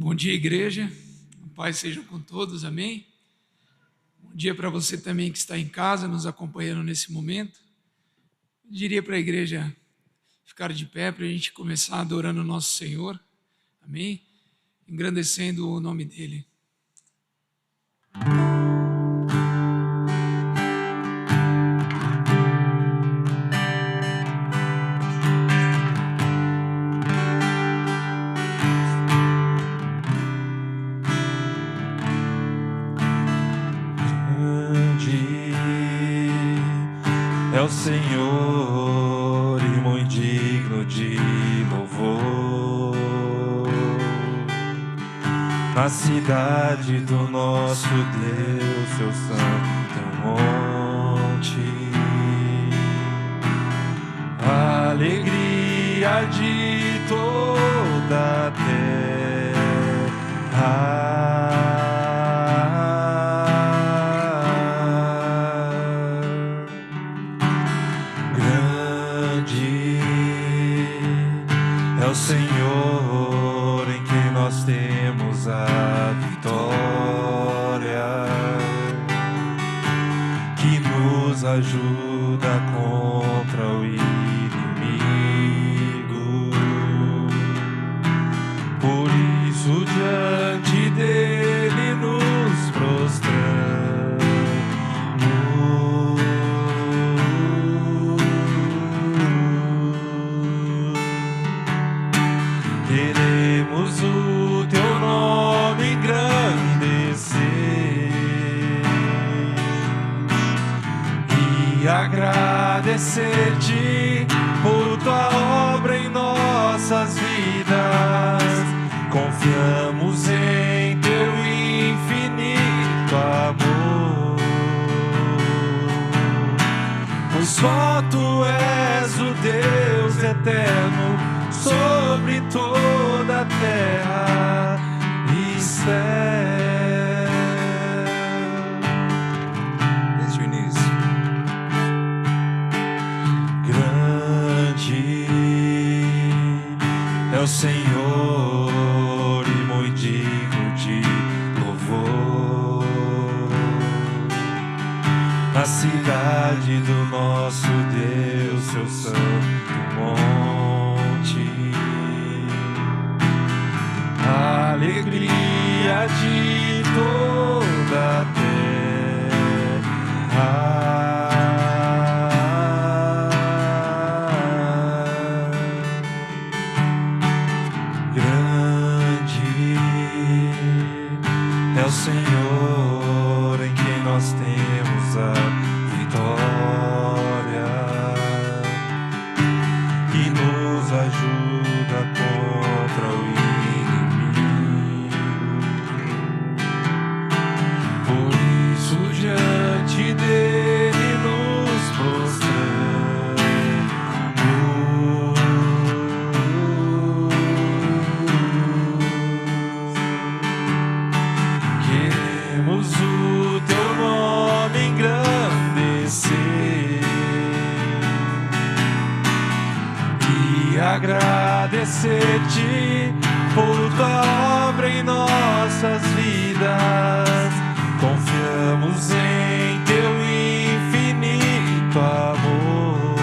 Bom dia, igreja. A paz seja com todos, amém? Bom dia para você também que está em casa, nos acompanhando nesse momento. Eu diria para a igreja ficar de pé para a gente começar adorando o nosso Senhor, amém? Engrandecendo o nome dEle. É o Senhor e muito digno de louvor. Na cidade do nosso Deus, seu santo monte, a alegria de toda a terra. É o Senhor em quem nós temos a vitória, que nos ajuda contra o inimigo. Por isso diante dele nos prostramos. Queremos o teu nome engrandecer e agradecer-te por tua obra em nossas vidas. Confiamos em teu infinito amor, pois só tu és o Deus eterno sobre toda a terra e céu. Desde o início. Grande é o Senhor e muito digno de louvor. Na cidade do nosso Deus, seu santo monte, a alegria de toda a terra. Grande é o Senhor em quem nós temos a vitória, que nos ajuda contra o inimigo. Por isso diante dele nos prostramos. Queremos o teu nome engrandecer e agradecer-te por tua obra em nossas vidas. Confiamos em teu infinito amor,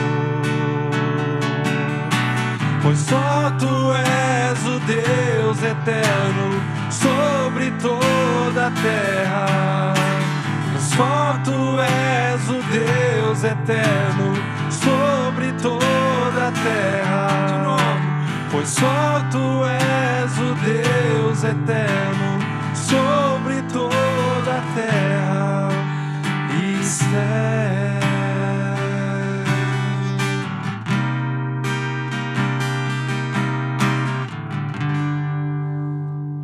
pois só tu és o Deus eterno sobre toda a terra. Só tu és o Deus eterno sobre toda a terra. De novo. Pois só tu és o Deus eterno sobre toda a terra e céu.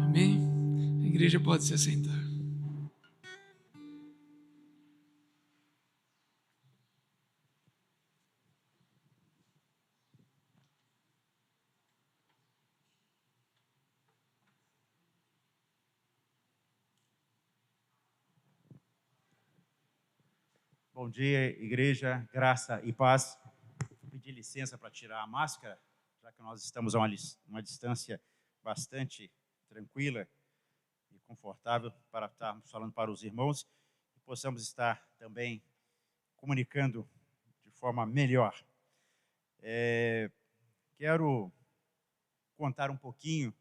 Amém? A igreja pode se assentar. Bom dia, igreja, graça e paz. Vou pedir licença para tirar a máscara, já que nós estamos a uma distância bastante tranquila e confortável para estarmos falando para os irmãos e possamos estar também comunicando de forma melhor. Quero contar um pouquinho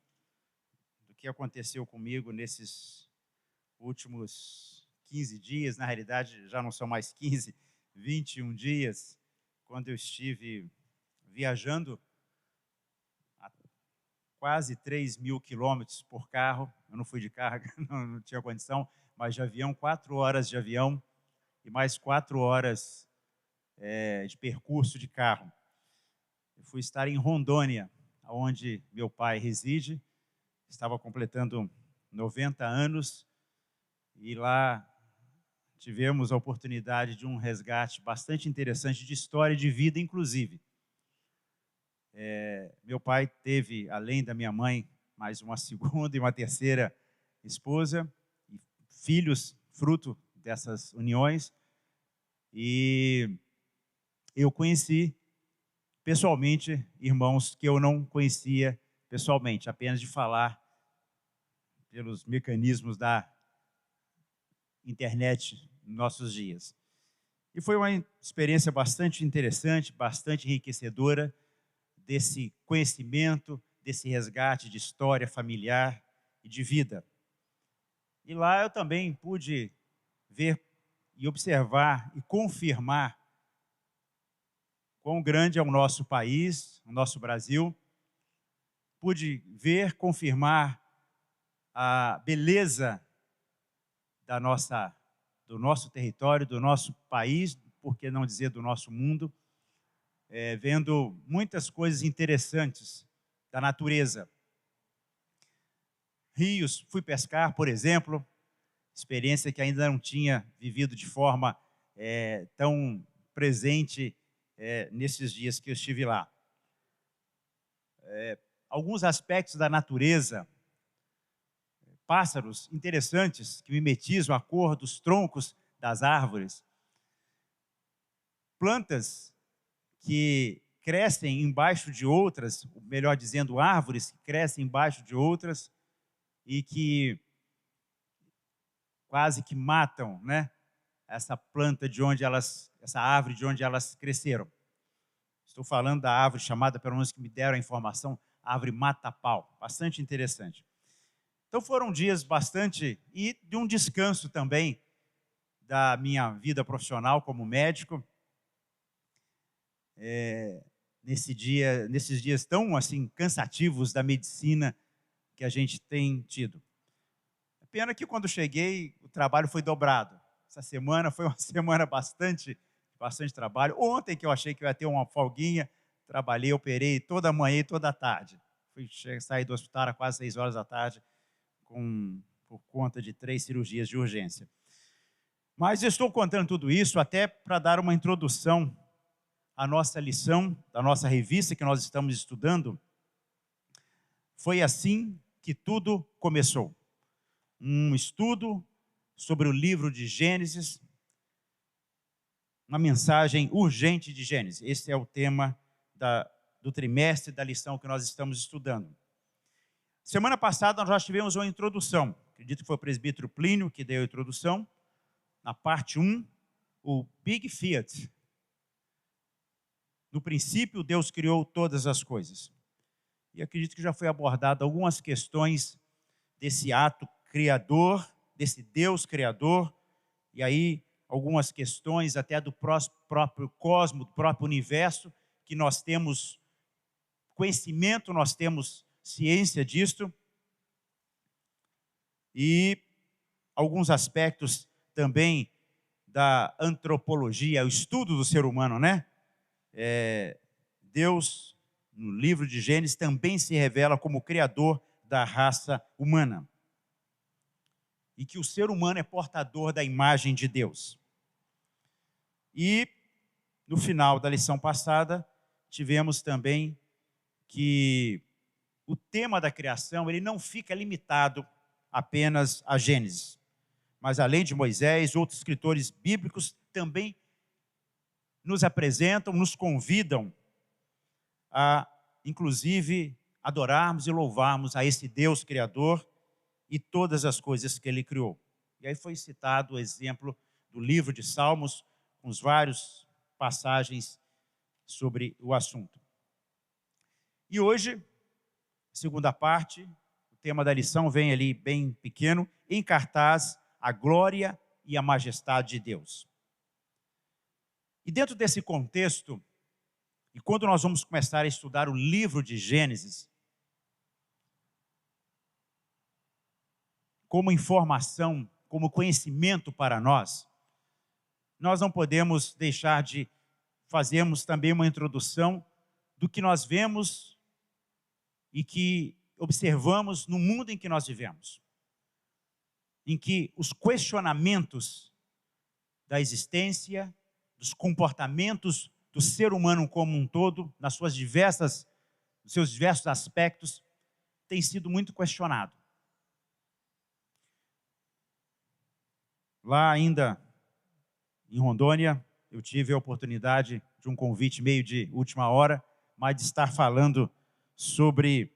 do que aconteceu comigo nesses últimos 15 dias, na realidade já não são mais 15, 21 dias, quando eu estive viajando a quase 3.000 quilômetros por carro. Eu não fui de carro, não tinha condição, mas de avião, 4 horas de avião e mais 4 horas de percurso de carro. Eu fui estar em Rondônia, onde meu pai reside, estava completando 90 anos, e lá tivemos a oportunidade de um resgate bastante interessante de história e de vida, inclusive. Meu pai teve, além da minha mãe, mais uma segunda e uma terceira esposa, e filhos, fruto dessas uniões, e eu conheci pessoalmente irmãos que eu não conhecia pessoalmente, apenas de falar pelos mecanismos da internet nos nossos dias. E foi uma experiência bastante interessante, bastante enriquecedora desse conhecimento, desse resgate de história familiar e de vida. E lá eu também pude ver e observar e confirmar quão grande é o nosso país, o nosso Brasil. Pude ver, confirmar a beleza do nosso território, do nosso país, por que não dizer do nosso mundo, vendo muitas coisas interessantes da natureza. Rios, fui pescar, por exemplo, experiência que ainda não tinha vivido de forma tão presente nesses dias que eu estive lá. Alguns aspectos da natureza, pássaros interessantes que mimetizam a cor dos troncos das árvores, plantas que crescem embaixo de outras, melhor dizendo, árvores que crescem embaixo de outras e que quase que matam, né, essa planta de onde essa árvore de onde elas cresceram. Estou falando da árvore chamada, pelo menos que me deram a informação, árvore mata-pau, bastante interessante. Então foram dias bastante, e de um descanso também da minha vida profissional como médico, nesses dias tão assim cansativos da medicina que a gente tem tido. Pena que quando cheguei o trabalho foi dobrado. Essa semana foi uma semana bastante trabalho. Ontem que eu achei que eu ia ter uma folguinha, trabalhei, operei toda manhã e toda tarde. Fui sair do hospital às quase 6 horas da tarde por conta de 3 cirurgias de urgência. Mas eu estou contando tudo isso até para dar uma introdução à nossa lição, da nossa revista que nós estamos estudando. Foi assim que tudo começou. Um estudo sobre o livro de Gênesis, uma mensagem urgente de Gênesis. Esse é o tema do trimestre da lição que nós estamos estudando. Semana passada nós já tivemos uma introdução, acredito que foi o presbítero Plínio que deu a introdução, na parte 1, o Big Fiat. No princípio, Deus criou todas as coisas. E acredito que já foi abordado algumas questões desse ato criador, desse Deus criador, e aí algumas questões até do próprio cosmos, do próprio universo, que nós temos conhecimento, nós temos ciência disto, e alguns aspectos também da antropologia, o estudo do ser humano, né? Deus, no livro de Gênesis, também se revela como criador da raça humana. E que o ser humano é portador da imagem de Deus. E, no final da lição passada, tivemos também que o tema da criação ele não fica limitado apenas a Gênesis. Mas, além de Moisés, outros escritores bíblicos também nos apresentam, nos convidam a, inclusive, adorarmos e louvarmos a esse Deus Criador e todas as coisas que Ele criou. E aí foi citado o exemplo do livro de Salmos, com os vários passagens sobre o assunto. E hoje, segunda parte, o tema da lição vem ali bem pequeno, em cartaz, a glória e a majestade de Deus. E dentro desse contexto, e quando nós vamos começar a estudar o livro de Gênesis, como informação, como conhecimento para nós, nós não podemos deixar de fazermos também uma introdução do que nós vemos e que observamos no mundo em que nós vivemos, em que os questionamentos da existência, dos comportamentos do ser humano como um todo, nos seus diversos aspectos, tem sido muito questionado. Lá ainda em Rondônia, eu tive a oportunidade de um convite meio de última hora, mas de estar falando sobre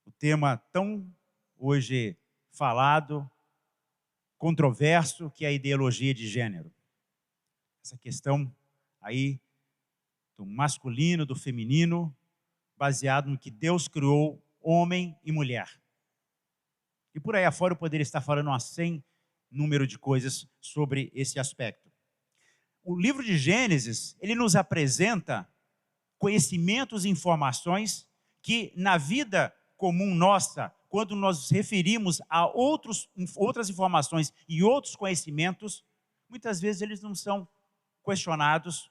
o tema tão hoje falado, controverso, que é a ideologia de gênero. Essa questão aí do masculino, do feminino, baseado no que Deus criou, homem e mulher. E por aí afora eu poderia estar falando uma sem número de coisas sobre esse aspecto. O livro de Gênesis, ele nos apresenta conhecimentos e informações que na vida comum nossa, quando nós nos referimos a outras informações e outros conhecimentos, muitas vezes eles não são questionados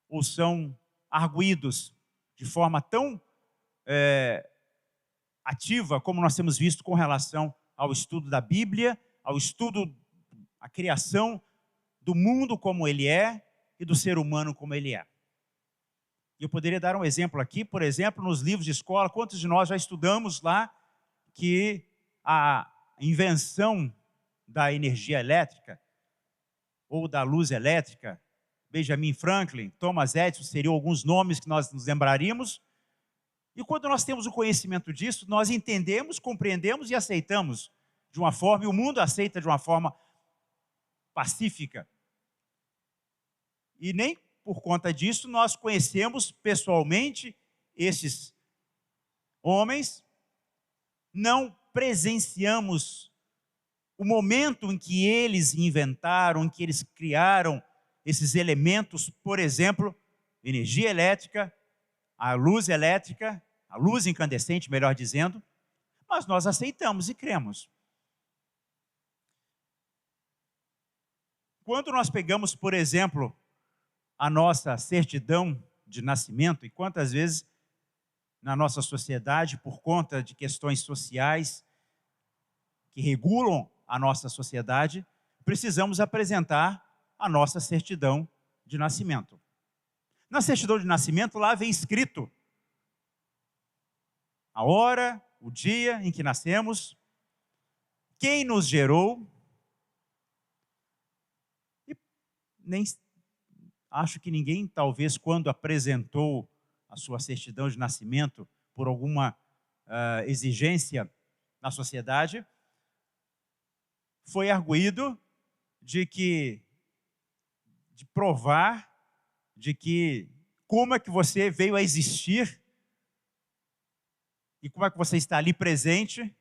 ou são arguídos de forma tão ativa como nós temos visto com relação ao estudo da Bíblia, ao estudo, a criação do mundo como ele é e do ser humano como ele é. E eu poderia dar um exemplo aqui, por exemplo, nos livros de escola, quantos de nós já estudamos lá que a invenção da energia elétrica ou da luz elétrica, Benjamin Franklin, Thomas Edison, seriam alguns nomes que nós nos lembraríamos. E quando nós temos o conhecimento disso, nós entendemos, compreendemos e aceitamos de uma forma, e o mundo aceita de uma forma pacífica. E nem por conta disso nós conhecemos pessoalmente esses homens, não presenciamos o momento em que eles inventaram, em que eles criaram esses elementos, por exemplo, energia elétrica, a luz elétrica, a luz incandescente, melhor dizendo, mas nós aceitamos e cremos. Quando nós pegamos, por exemplo, a nossa certidão de nascimento, e quantas vezes na nossa sociedade, por conta de questões sociais que regulam a nossa sociedade, precisamos apresentar a nossa certidão de nascimento. Na certidão de nascimento, lá vem escrito a hora, o dia em que nascemos, quem nos gerou, e nem acho que ninguém, talvez, quando apresentou a sua certidão de nascimento por alguma exigência na sociedade, foi arguido de provar de que como é que você veio a existir e como é que você está ali presente,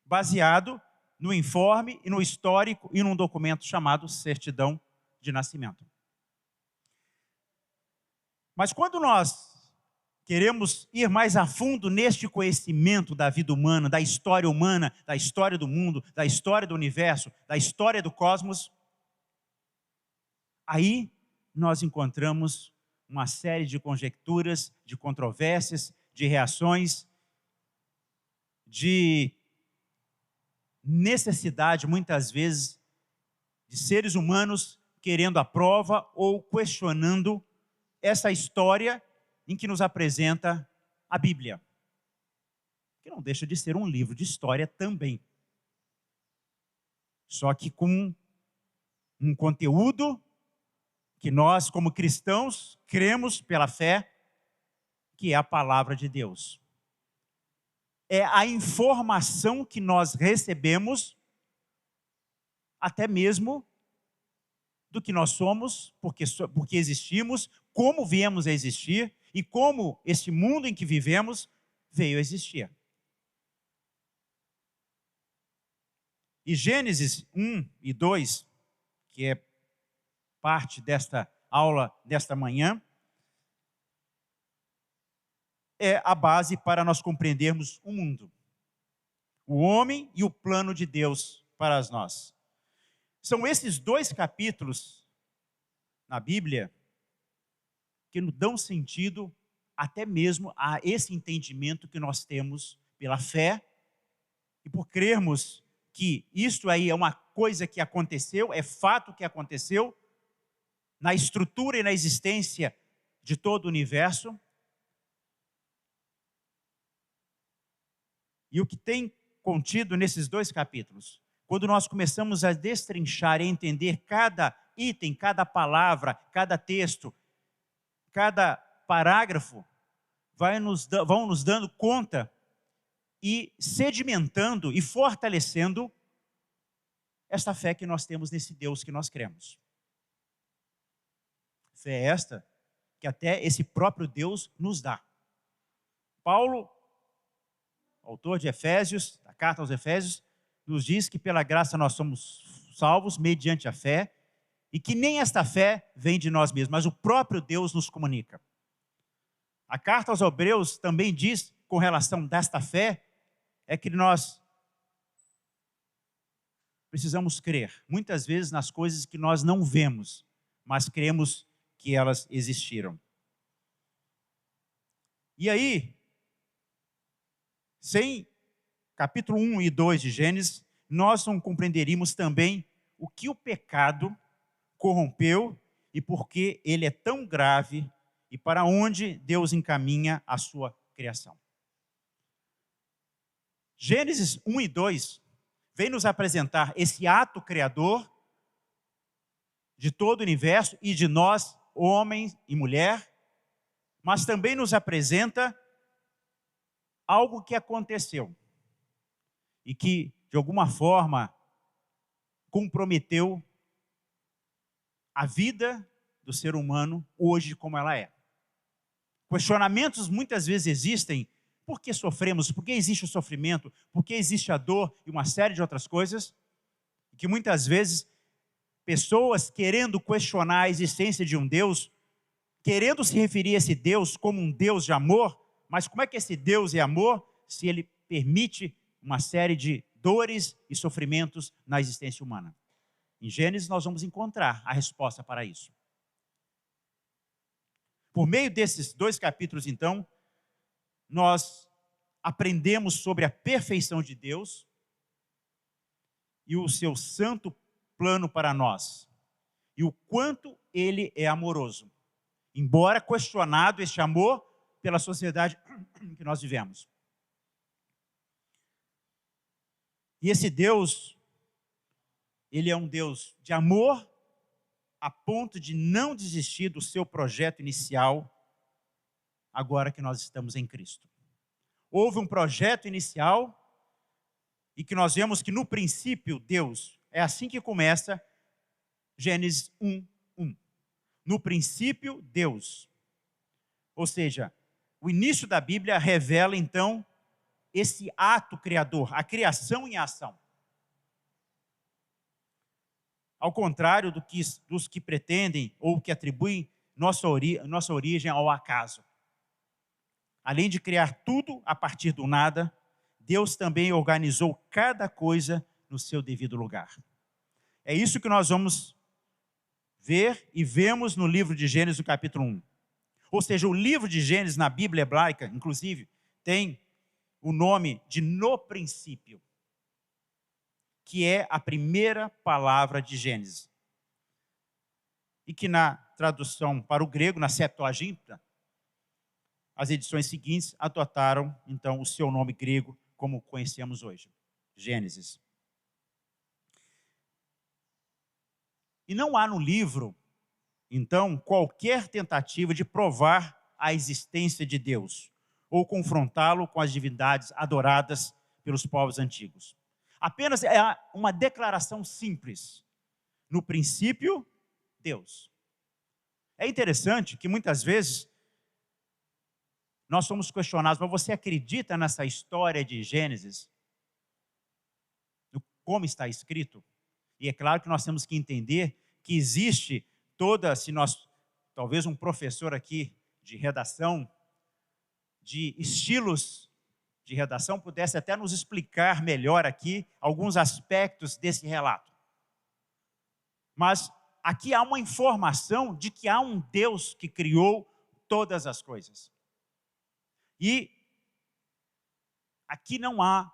baseado no informe e no histórico e num documento chamado certidão de nascimento. Mas quando nós queremos ir mais a fundo neste conhecimento da vida humana, da história do mundo, da história do universo, da história do cosmos, aí nós encontramos uma série de conjecturas, de controvérsias, de reações, de necessidade, muitas vezes, de seres humanos querendo a prova ou questionando essa história em que nos apresenta a Bíblia, que não deixa de ser um livro de história também, só que com um conteúdo que nós, como cristãos, cremos pela fé, que é a palavra de Deus. é a informação que nós recebemos, até mesmo do que nós somos, porque existimos, como viemos a existir e como este mundo em que vivemos veio a existir. E Gênesis 1 e 2, que é parte desta aula desta manhã, é a base para nós compreendermos o mundo, o homem e o plano de Deus para nós. São esses dois capítulos na Bíblia que nos dão sentido até mesmo a esse entendimento que nós temos pela fé e por crermos que isto aí é uma coisa que aconteceu, é fato que aconteceu na estrutura e na existência de todo o universo. E o que tem contido nesses dois capítulos, quando nós começamos a destrinchar e entender cada item, cada palavra, cada texto, cada parágrafo, vão nos dando conta e sedimentando e fortalecendo esta fé que nós temos nesse Deus que nós cremos. Fé esta que até esse próprio Deus nos dá. Paulo, autor de Efésios, da carta aos Efésios, nos diz que pela graça nós somos salvos mediante a fé e que nem esta fé vem de nós mesmos, mas o próprio Deus nos comunica. A carta aos Hebreus também diz, com relação desta fé, é que nós precisamos crer, muitas vezes nas coisas que nós não vemos, mas cremos que elas existiram. E aí, sem capítulo 1 e 2 de Gênesis, nós não compreenderíamos também o que o pecado corrompeu e por que ele é tão grave e para onde Deus encaminha a sua criação. Gênesis 1 e 2 vem nos apresentar esse ato criador de todo o universo e de nós, homem e mulher, mas também nos apresenta algo que aconteceu e que, de alguma forma, comprometeu a vida do ser humano hoje como ela é. Questionamentos muitas vezes existem. Por que sofremos? Por que existe o sofrimento? Por que existe a dor? E uma série de outras coisas. Que muitas vezes pessoas querendo questionar a existência de um Deus, querendo se referir a esse Deus como um Deus de amor, mas como é que esse Deus é amor se ele permite uma série de dores e sofrimentos na existência humana? Em Gênesis nós vamos encontrar a resposta para isso. Por meio desses dois capítulos, então, nós aprendemos sobre a perfeição de Deus e o seu santo plano para nós, e o quanto ele é amoroso, embora questionado este amor pela sociedade que nós vivemos. E esse Deus, ele é um Deus de amor a ponto de não desistir do seu projeto inicial agora que nós estamos em Cristo. Houve um projeto inicial e que nós vemos que no princípio Deus, é assim que começa Gênesis 1:1. No princípio Deus. Ou seja, o início da Bíblia revela então esse ato criador, a criação em ação. Ao contrário dos que pretendem ou que atribuem nossa origem ao acaso. Além de criar tudo a partir do nada, Deus também organizou cada coisa no seu devido lugar. É isso que nós vamos ver e vemos no livro de Gênesis, no capítulo 1. Ou seja, o livro de Gênesis na Bíblia hebraica, inclusive, tem o nome de No Princípio, que é a primeira palavra de Gênesis. E que na tradução para o grego, na Septuaginta, as edições seguintes adotaram, então, o seu nome grego, como conhecemos hoje, Gênesis. E não há no livro, então, qualquer tentativa de provar a existência de Deus, ou confrontá-lo com as divindades adoradas pelos povos antigos. Apenas é uma declaração simples. No princípio, Deus. É interessante que muitas vezes nós somos questionados, mas você acredita nessa história de Gênesis? Como está escrito? E é claro que nós temos que entender que existe talvez um professor aqui de redação, de estilos de redação, pudesse até nos explicar melhor aqui alguns aspectos desse relato. Mas aqui há uma informação de que há um Deus que criou todas as coisas. E aqui não há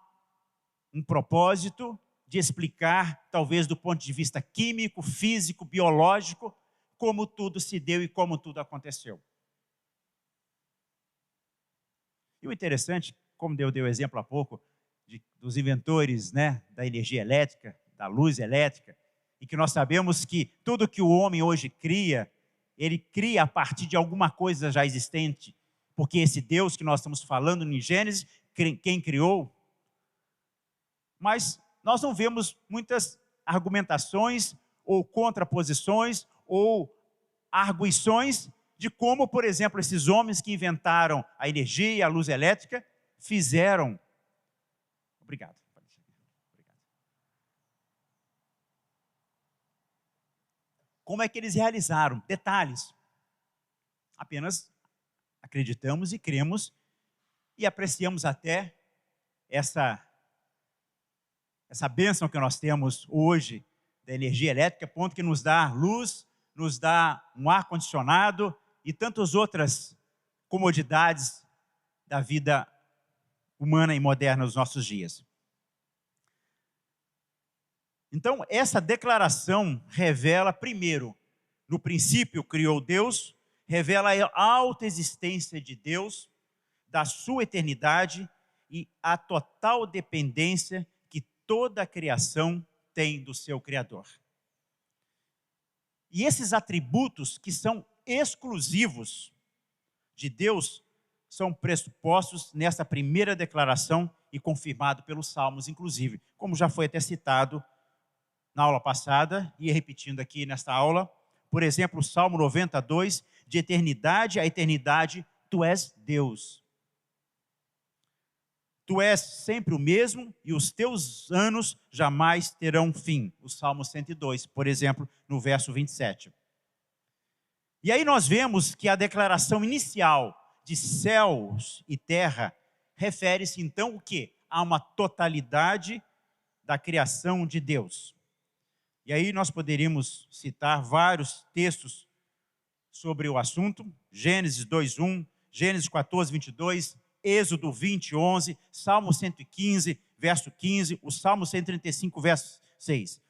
um propósito de explicar, talvez do ponto de vista químico, físico, biológico, como tudo se deu e como tudo aconteceu. E o interessante, como eu dei o exemplo há pouco, dos inventores, né, da energia elétrica, da luz elétrica, e que nós sabemos que tudo que o homem hoje cria, ele cria a partir de alguma coisa já existente, porque esse Deus que nós estamos falando em Gênesis, quem criou? Mas nós não vemos muitas argumentações ou contraposições ou arguições de como, por exemplo, esses homens que inventaram a energia e a luz elétrica fizeram. Obrigado. Como é que eles realizaram? Detalhes. Apenas acreditamos e cremos e apreciamos até essa bênção que nós temos hoje da energia elétrica, ponto que nos dá luz, nos dá um ar-condicionado e tantas outras comodidades da vida humana e moderna nos nossos dias. Então, essa declaração revela, primeiro, no princípio criou Deus, revela a autoexistência de Deus, da sua eternidade e a total dependência que toda a criação tem do seu Criador. E esses atributos que são exclusivos de Deus são pressupostos nessa primeira declaração e confirmado pelos Salmos, inclusive, como já foi até citado na aula passada e repetindo aqui nesta aula. Por exemplo, o Salmo 92, de eternidade a eternidade, tu és Deus. Tu és sempre o mesmo e os teus anos jamais terão fim. O Salmo 102, por exemplo, no verso 27. E aí nós vemos que a declaração inicial de céus e terra refere-se então o quê? A uma totalidade da criação de Deus. E aí nós poderíamos citar vários textos sobre o assunto. Gênesis 2:1, Gênesis 14:22, Êxodo 20:11, Salmo 115, verso 15, o Salmo 135, verso 6.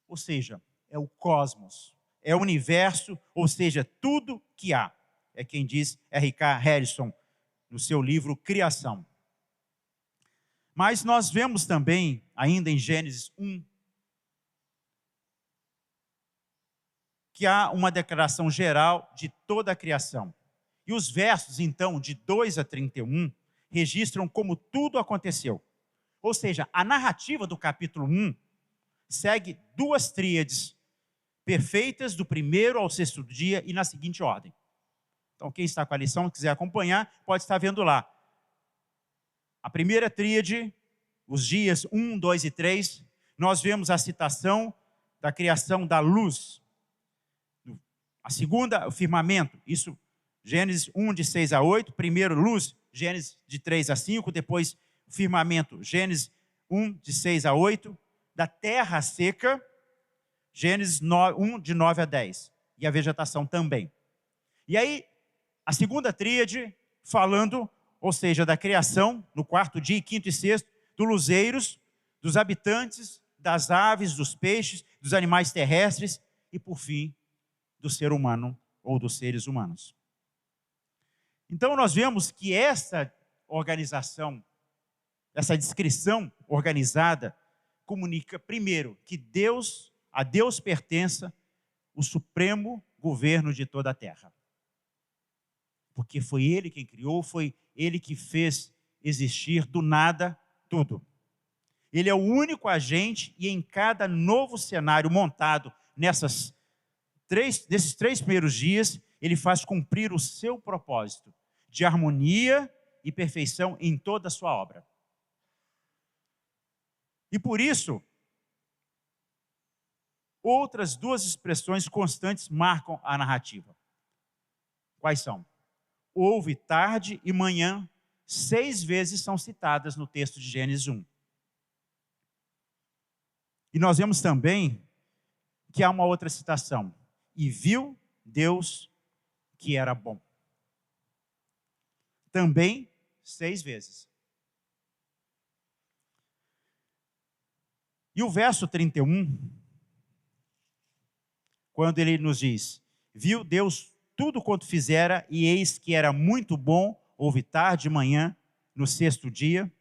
Ou seja, é o cosmos, é o universo, ou seja, tudo que há. É quem diz R.K. Harrison no seu livro Criação. Mas nós vemos também, ainda em Gênesis 1, que há uma declaração geral de toda a criação. E os versos, então, de 2 a 31, registram como tudo aconteceu. Ou seja, a narrativa do capítulo 1 segue duas tríades perfeitas do primeiro ao sexto dia e na seguinte ordem. Então, quem está com a lição, quiser acompanhar, pode estar vendo lá. A primeira tríade, os dias 1, 2 e 3, nós vemos a citação da criação da luz. A segunda, o firmamento, isso, Gênesis 1, de 6 a 8, primeiro luz, Gênesis de 3 a 5, depois firmamento, Gênesis 1, de 6 a 8, da terra seca, Gênesis 1, de 9 a 10, e a vegetação também. E aí, a segunda tríade, falando, ou seja, da criação, no quarto dia, quinto e sexto, dos luzeiros, dos habitantes, das aves, dos peixes, dos animais terrestres e, por fim, do ser humano ou dos seres humanos. Então, nós vemos que essa organização, essa descrição organizada, comunica, primeiro, que a Deus pertença o supremo governo de toda a terra. porque foi Ele quem criou, foi Ele que fez existir do nada tudo. Ele é o único agente e em cada novo cenário montado nesses 3 primeiros dias, Ele faz cumprir o seu propósito de harmonia e perfeição em toda a sua obra. E por isso, outras 2 expressões constantes marcam a narrativa. Quais são? Houve, tarde e manhã, 6 vezes são citadas no texto de Gênesis 1. E nós vemos também que há uma outra citação. E viu Deus que era bom. Também 6 vezes. E o verso 31, quando ele nos diz, viu Deus tudo quanto fizera, e eis que era muito bom, houve tarde e manhã, no 6º dia.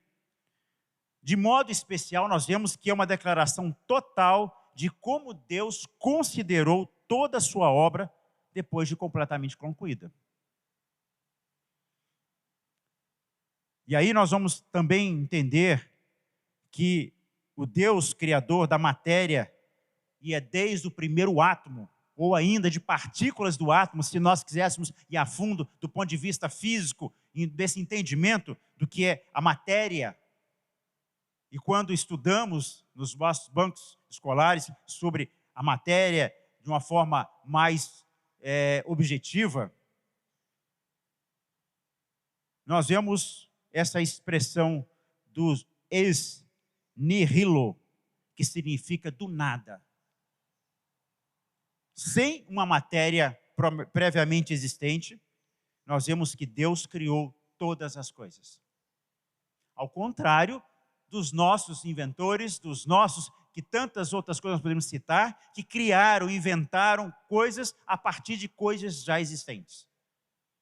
De modo especial, nós vemos que é uma declaração total de como Deus considerou toda a sua obra depois de completamente concluída. E aí nós vamos também entender que o Deus criador da matéria, e é desde o primeiro átomo, ou ainda de partículas do átomo, se nós quiséssemos ir a fundo do ponto de vista físico, desse entendimento do que é a matéria. E quando estudamos nos nossos bancos escolares sobre a matéria de uma forma mais objetiva, nós vemos essa expressão do ex nihilo, que significa do nada. Sem uma matéria previamente existente, nós vemos que Deus criou todas as coisas. Ao contrário dos nossos inventores, dos nossos, que tantas outras coisas nós podemos citar, que criaram, inventaram coisas a partir de coisas já existentes.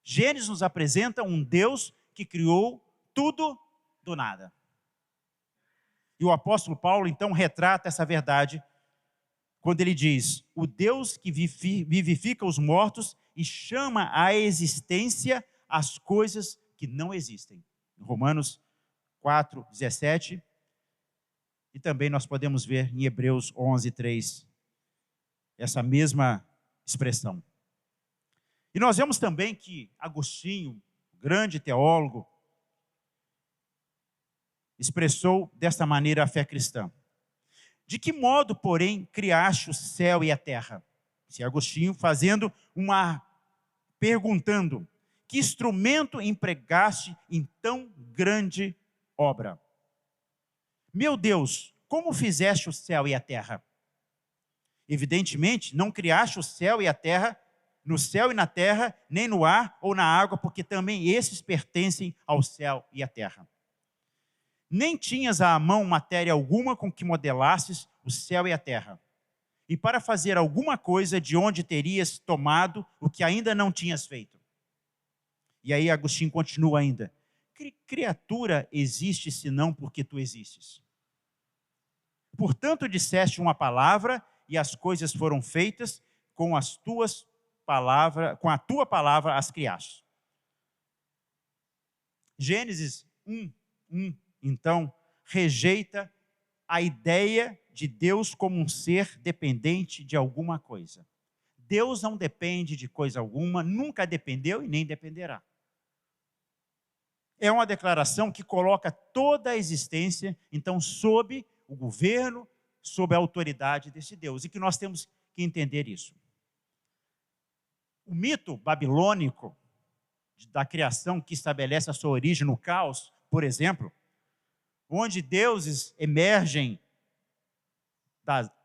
Gênesis nos apresenta um Deus que criou tudo do nada. E o apóstolo Paulo, então, retrata essa verdade quando ele diz, o Deus que vivifica os mortos e chama à existência as coisas que não existem. Em Romanos 4, 17. E também nós podemos ver em Hebreus 11, 3, essa mesma expressão. E nós vemos também que Agostinho, grande teólogo, expressou desta maneira a fé cristã. De que modo, porém, criaste o céu e a terra? Se Agostinho perguntando, que instrumento empregaste em tão grande obra? Meu Deus, como fizeste o céu e a terra? Evidentemente, não criaste o céu e a terra, no céu e na terra, nem no ar ou na água, porque também esses pertencem ao céu e à terra. Nem tinhas à mão matéria alguma com que modelasses o céu e a terra. E para fazer alguma coisa, de onde terias tomado o que ainda não tinhas feito? E aí Agostinho continua ainda. Criatura existe senão porque tu existes. Portanto, disseste uma palavra e as coisas foram feitas, com a tua palavra as criaste. Gênesis 1, então, rejeita a ideia de Deus como um ser dependente de alguma coisa. Deus não depende de coisa alguma, nunca dependeu e nem dependerá. É uma declaração que coloca toda a existência, então, sob o governo, sob a autoridade desse Deus, e que nós temos que entender isso. O mito babilônico da criação, que estabelece a sua origem no caos, por exemplo, onde deuses emergem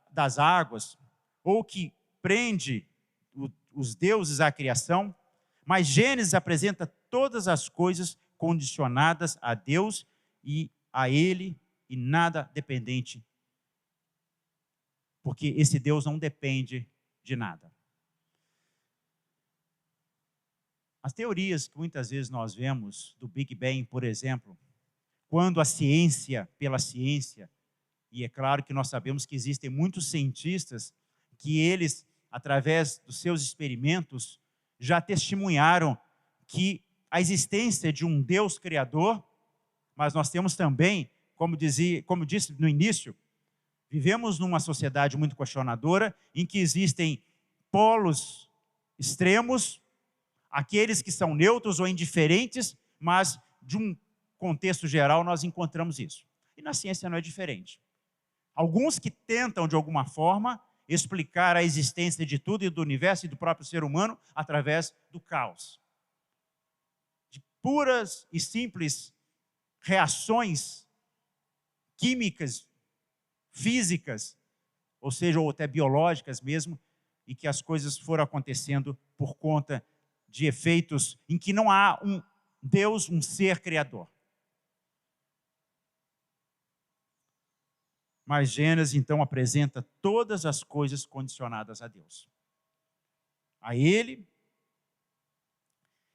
das águas, ou que prende os deuses à criação, mas Gênesis apresenta todas as coisas condicionadas a Deus e a Ele, e nada dependente, porque esse Deus não depende de nada. As teorias que muitas vezes nós vemos do Big Bang, por exemplo, quando a ciência, pela ciência, e é claro que nós sabemos que existem muitos cientistas que eles, através dos seus experimentos, já testemunharam que a existência de um Deus criador, mas nós temos também, como disse no início, vivemos numa sociedade muito questionadora, em que existem polos extremos, aqueles que são neutros ou indiferentes, mas de um contexto geral nós encontramos isso. E na ciência não é diferente. Alguns que tentam, de alguma forma, explicar a existência de tudo e do universo e do próprio ser humano através do caos. De puras e simples reações químicas, físicas, ou seja, ou até biológicas mesmo, e que as coisas foram acontecendo por conta de efeitos em que não há um Deus, um ser criador. Mas Gênesis, então, apresenta todas as coisas condicionadas a Deus. A Ele.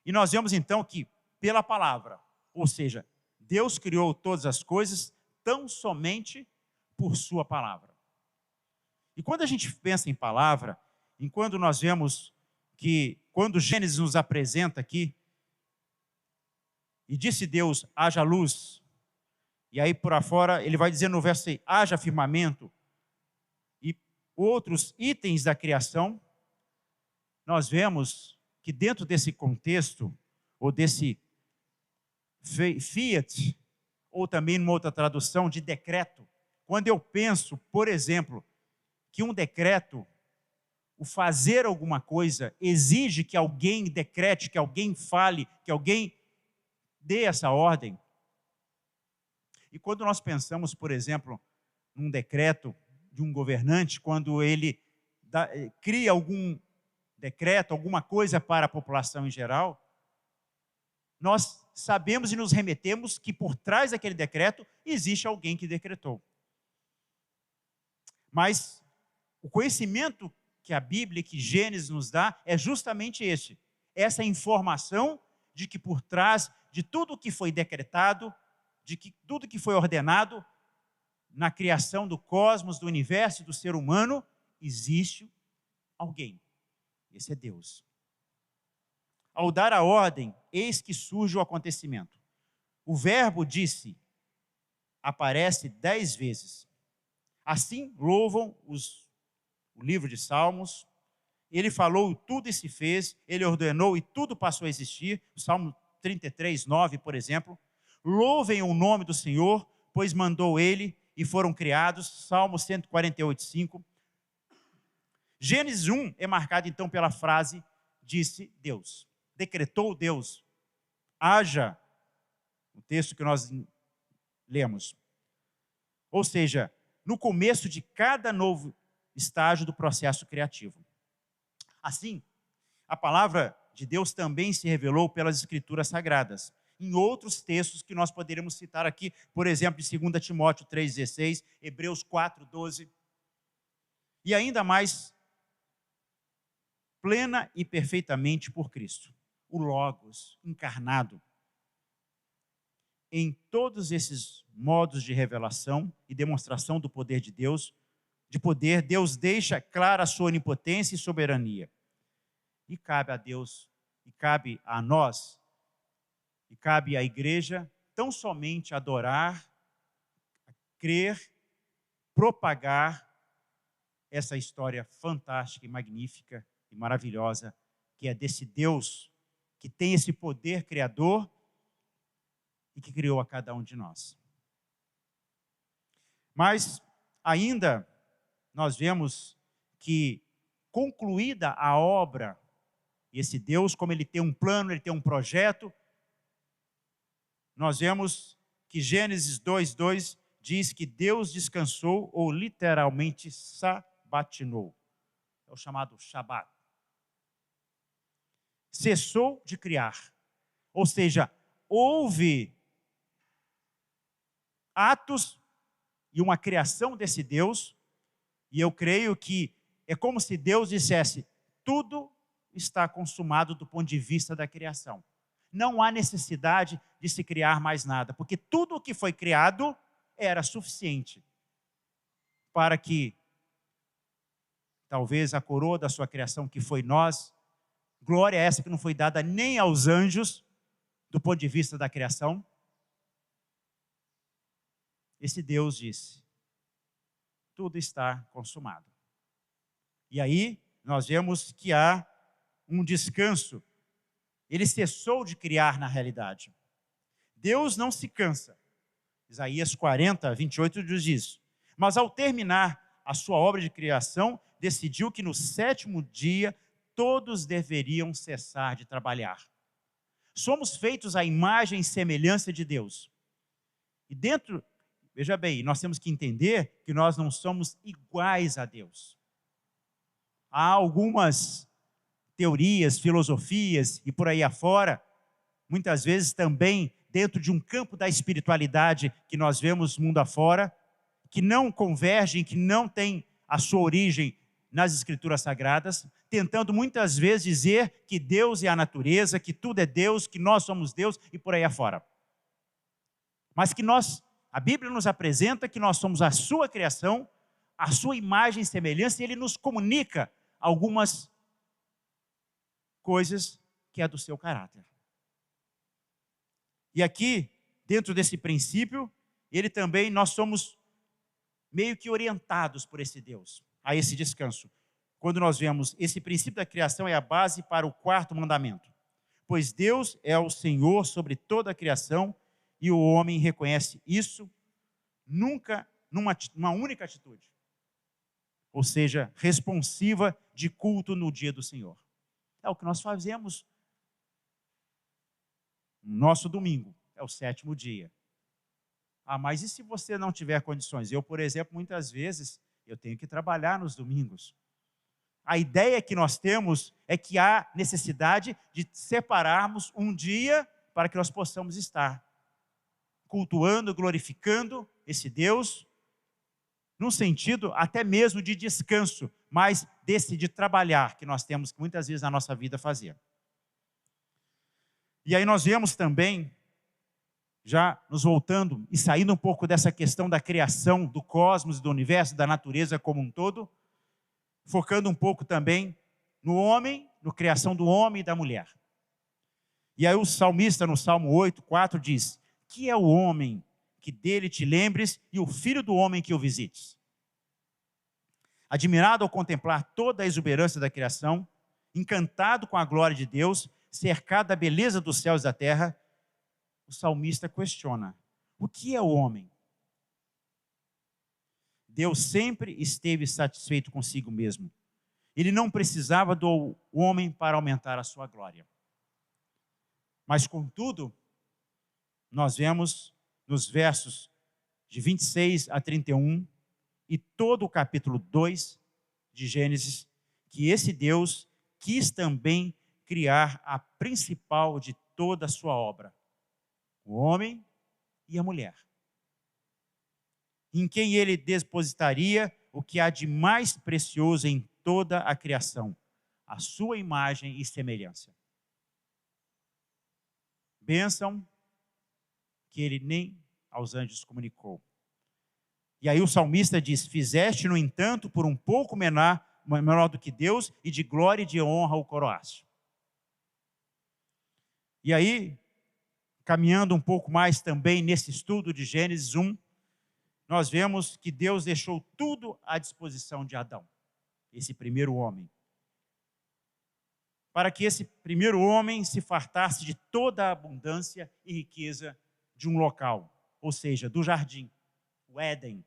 E nós vemos, então, que pela palavra, ou seja, Deus criou todas as coisas tão somente por sua palavra. E quando a gente pensa em palavra, e quando nós vemos que, quando Gênesis nos apresenta aqui, e disse Deus, haja luz, e aí por afora ele vai dizer no verso aí, haja firmamento, e outros itens da criação, nós vemos que dentro desse contexto, ou desse fiat, ou também numa outra tradução de decreto, quando eu penso, por exemplo, que um decreto, o fazer alguma coisa, exige que alguém decrete, que alguém fale, que alguém dê essa ordem. E quando nós pensamos, por exemplo, num decreto de um governante, quando ele cria algum decreto, alguma coisa para a população em geral, nós sabemos e nos remetemos que por trás daquele decreto existe alguém que decretou. Mas o conhecimento que a Bíblia, que Gênesis nos dá, é justamente esse. Essa informação de que por trás de tudo que foi decretado, de que tudo que foi ordenado na criação do cosmos, do universo e do ser humano, existe alguém. Esse é Deus. Ao dar a ordem, eis que surge o acontecimento. O verbo disse aparece 10 vezes. Assim louvam o livro de Salmos. Ele falou, tudo se fez. Ele ordenou e tudo passou a existir. O Salmo 33, 9, por exemplo. Louvem o nome do Senhor, pois mandou ele e foram criados. Salmo 148, 5. Gênesis 1 é marcado então pela frase, disse Deus. Decretou Deus. Haja, o texto que nós lemos. Ou seja, no começo de cada novo estágio do processo criativo. Assim, a palavra de Deus também se revelou pelas Escrituras Sagradas. Em outros textos que nós poderíamos citar aqui, por exemplo, de 2 Timóteo 3,16, Hebreus 4,12. E ainda mais, plena e perfeitamente por Cristo. O Logos encarnado. Em todos esses modos de revelação e demonstração do poder de Deus, Deus deixa clara a sua onipotência e soberania. E cabe a Deus, e cabe a nós, e cabe à igreja, tão somente adorar, crer, propagar essa história fantástica e magnífica e maravilhosa, que é desse Deus que tem esse poder criador e que criou a cada um de nós. Mas ainda nós vemos que, concluída a obra, e esse Deus, como ele tem um plano, ele tem um projeto, nós vemos que Gênesis 2:2 diz que Deus descansou, ou literalmente sabatinou. É o chamado Shabat. Cessou de criar. Ou seja, houve atos e uma criação desse Deus, e eu creio que é como se Deus dissesse, tudo está consumado do ponto de vista da criação. Não há necessidade de se criar mais nada, porque tudo o que foi criado era suficiente para que talvez a coroa da sua criação, que foi nós, Glória essa que não foi dada nem aos anjos, do ponto de vista da criação. Esse Deus disse: tudo está consumado. E aí nós vemos que há um descanso. Ele cessou de criar na realidade. Deus não se cansa. Isaías 40, 28 diz isso. Mas ao terminar a sua obra de criação, decidiu que no sétimo dia todos deveriam cessar de trabalhar. Somos feitos à imagem e semelhança de Deus. E dentro, veja bem, nós temos que entender que nós não somos iguais a Deus. Há algumas teorias, filosofias e por aí afora, muitas vezes também dentro de um campo da espiritualidade que nós vemos mundo afora, que não convergem, que não têm a sua origem nas Escrituras Sagradas, tentando muitas vezes dizer que Deus é a natureza, que tudo é Deus, que nós somos Deus e por aí afora. Mas que a Bíblia nos apresenta que nós somos a sua criação, a sua imagem e semelhança, e Ele nos comunica algumas coisas que é do seu caráter. E aqui, dentro desse princípio, nós somos meio que orientados por esse Deus, a esse descanso. Quando nós vemos esse princípio da criação é a base para o quarto mandamento. Pois Deus é o Senhor sobre toda a criação e o homem reconhece isso nunca numa única atitude. Ou seja, responsiva de culto no dia do Senhor. É o que nós fazemos no nosso domingo, é o sétimo dia. Mas e se você não tiver condições? Eu, por exemplo, muitas vezes, eu tenho que trabalhar nos domingos. A ideia que nós temos é que há necessidade de separarmos um dia para que nós possamos estar cultuando, glorificando esse Deus, num sentido até mesmo de descanso, mas desse de trabalhar que nós temos que muitas vezes na nossa vida fazer. E aí nós vemos também, já nos voltando e saindo um pouco dessa questão da criação do cosmos, do universo, da natureza como um todo, focando um pouco também no homem, na criação do homem e da mulher. E aí o salmista no Salmo 8, 4 diz: que é o homem que dele te lembres e o filho do homem que o visites. Admirado ao contemplar toda a exuberância da criação, encantado com a glória de Deus, cercado da beleza dos céus e da terra, o salmista questiona: o que é o homem? Deus sempre esteve satisfeito consigo mesmo. Ele não precisava do homem para aumentar a sua glória. Mas, contudo, nós vemos nos versos de 26 a 31 e todo o capítulo 2 de Gênesis, que esse Deus quis também criar a principal de toda a sua obra, o homem e a mulher, em quem ele depositaria o que há de mais precioso em toda a criação, a sua imagem e semelhança. Bênção que ele nem aos anjos comunicou. E aí o salmista diz: fizeste, no entanto, por um pouco menor do que Deus, e de glória e de honra o coroaste. E aí, caminhando um pouco mais também nesse estudo de Gênesis 1, nós vemos que Deus deixou tudo à disposição de Adão, esse primeiro homem, para que esse primeiro homem se fartasse de toda a abundância e riqueza de um local, ou seja, do jardim, o Éden,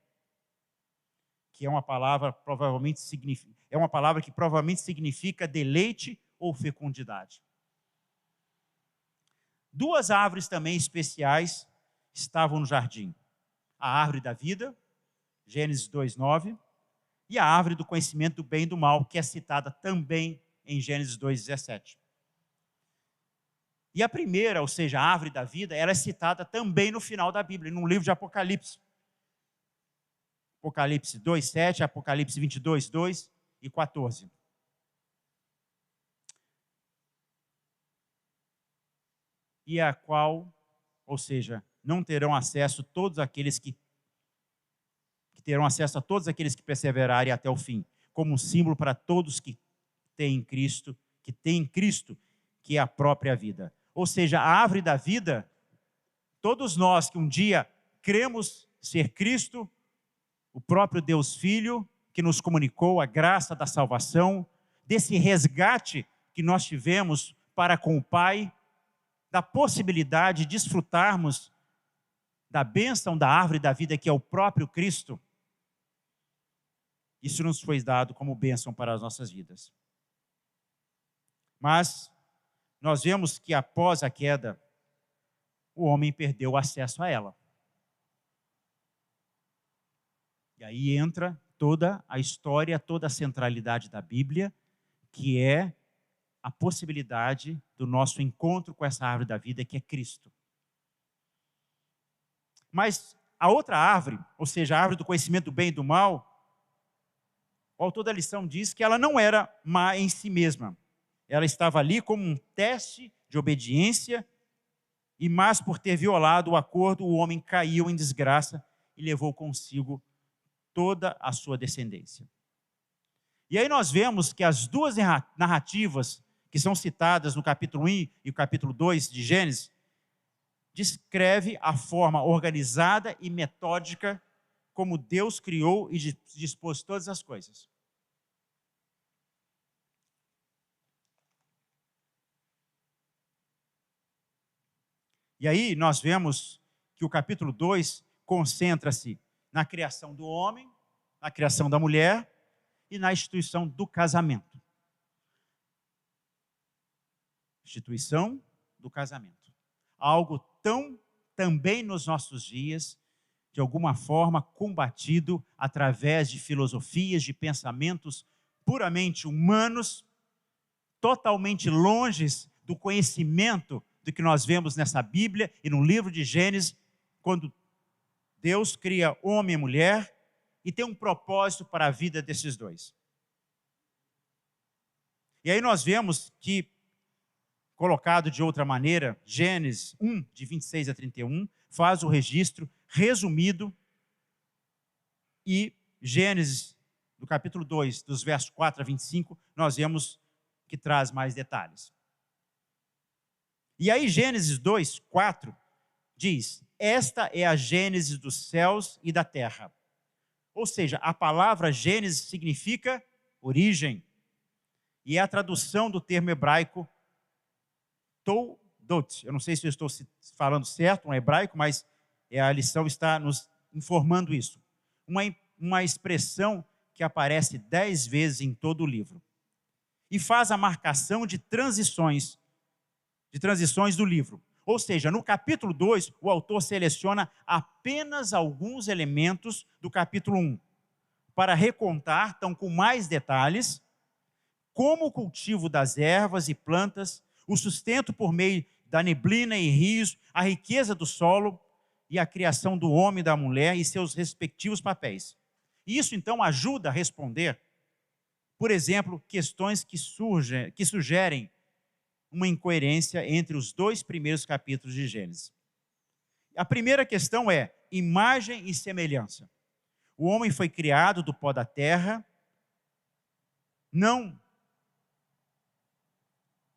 que é uma palavra que provavelmente significa deleite ou fecundidade. Duas árvores também especiais estavam no jardim: a árvore da vida, Gênesis 2:9, e a árvore do conhecimento do bem e do mal, que é citada também em Gênesis 2:17. E a primeira, ou seja, a árvore da vida, ela é citada também no final da Bíblia, no livro de Apocalipse. Apocalipse 2:7, Apocalipse 22:2 e 14. E a qual, ou seja, não terão acesso todos aqueles que terão acesso a todos aqueles que perseverarem até o fim, como um símbolo para todos que têm em Cristo que tem em Cristo, que é a própria vida. Ou seja, a árvore da vida, todos nós que um dia cremos ser Cristo, o próprio Deus Filho, que nos comunicou a graça da salvação, desse resgate que nós tivemos para com o Pai, da possibilidade de desfrutarmos da bênção da árvore da vida, que é o próprio Cristo. Isso nos foi dado como bênção para as nossas vidas. Mas nós vemos que após a queda, o homem perdeu o acesso a ela. E aí entra toda a história, toda a centralidade da Bíblia, que é a possibilidade do nosso encontro com essa árvore da vida, que é Cristo. Mas a outra árvore, ou seja, a árvore do conhecimento do bem e do mal, o autor da lição diz que ela não era má em si mesma. Ela estava ali como um teste de obediência, mas por ter violado o acordo, o homem caiu em desgraça e levou consigo toda a sua descendência. E aí nós vemos que as duas narrativas que são citadas no capítulo 1 e o capítulo 2 de Gênesis, descreve a forma organizada e metódica como Deus criou e dispôs todas as coisas. E aí nós vemos que o capítulo 2 concentra-se na criação do homem, na criação da mulher e na instituição do casamento. Instituição do casamento. Algo tão também nos nossos dias, de alguma forma combatido através de filosofias, de pensamentos puramente humanos, totalmente longes do conhecimento do que nós vemos nessa Bíblia e no livro de Gênesis, quando Deus cria homem e mulher e tem um propósito para a vida desses dois. E aí nós vemos que, colocado de outra maneira, Gênesis 1, de 26 a 31, faz o registro resumido, e Gênesis, do capítulo 2, dos versos 4 a 25, nós vemos que traz mais detalhes. E aí Gênesis 2, 4, diz: esta é a Gênesis dos céus e da terra. Ou seja, a palavra Gênesis significa origem, e é a tradução do termo hebraico Toldot. Eu não sei se eu estou falando certo no hebraico, mas a lição está nos informando isso. Uma expressão que aparece 10 vezes em todo o livro. E faz a marcação de transições do livro. Ou seja, no capítulo 2, o autor seleciona apenas alguns elementos do capítulo 1, para recontar, então, com mais detalhes, como o cultivo das ervas e plantas, o sustento por meio da neblina e rios, a riqueza do solo e a criação do homem e da mulher e seus respectivos papéis. E isso, então, ajuda a responder, por exemplo, questões que sugerem uma incoerência entre os 2 primeiros capítulos de Gênesis. A primeira questão é imagem e semelhança. O homem foi criado do pó da terra, não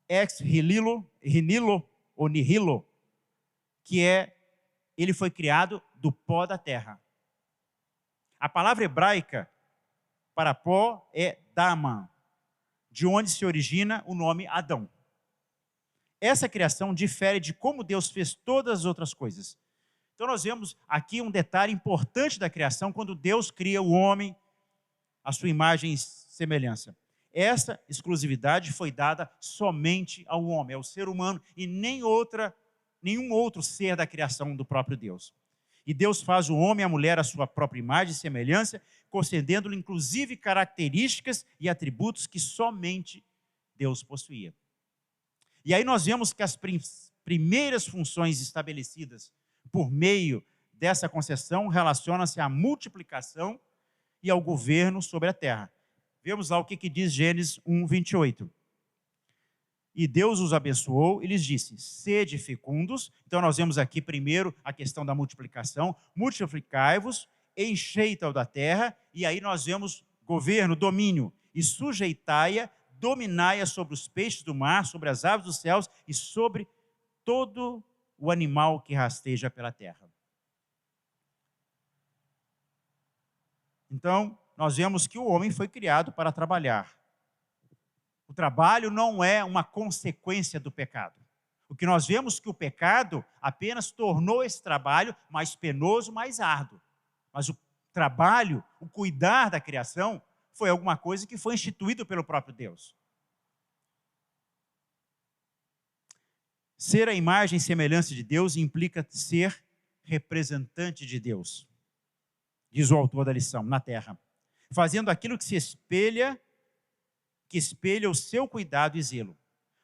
ex nihilo ou nihilo, que é, ele foi criado do pó da terra. A palavra hebraica para pó é daman, de onde se origina o nome Adão. Essa criação difere de como Deus fez todas as outras coisas. Então nós vemos aqui um detalhe importante da criação, quando Deus cria o homem, a sua imagem e semelhança. Essa exclusividade foi dada somente ao homem, ao ser humano, e nenhum outro ser da criação do próprio Deus. E Deus faz o homem e a mulher a sua própria imagem e semelhança, concedendo-lhe inclusive características e atributos que somente Deus possuía. E aí nós vemos que as primeiras funções estabelecidas por meio dessa concessão relacionam-se à multiplicação e ao governo sobre a terra. Vemos lá o que diz Gênesis 1, 28. E Deus os abençoou e lhes disse: sede fecundos. Então nós vemos aqui primeiro a questão da multiplicação. Multiplicai-vos, enchei toda a terra. E aí nós vemos governo, domínio. E sujeitai-a, dominai-a sobre os peixes do mar, sobre as aves dos céus e sobre todo o animal que rasteja pela terra. Então, nós vemos que o homem foi criado para trabalhar. O trabalho não é uma consequência do pecado. O que nós vemos que o pecado apenas tornou esse trabalho mais penoso, mais árduo. Mas o trabalho, o cuidar da criação, foi alguma coisa que foi instituído pelo próprio Deus. Ser a imagem e semelhança de Deus implica ser representante de Deus, diz o autor da lição, na terra, fazendo aquilo que espelha o seu cuidado e zelo,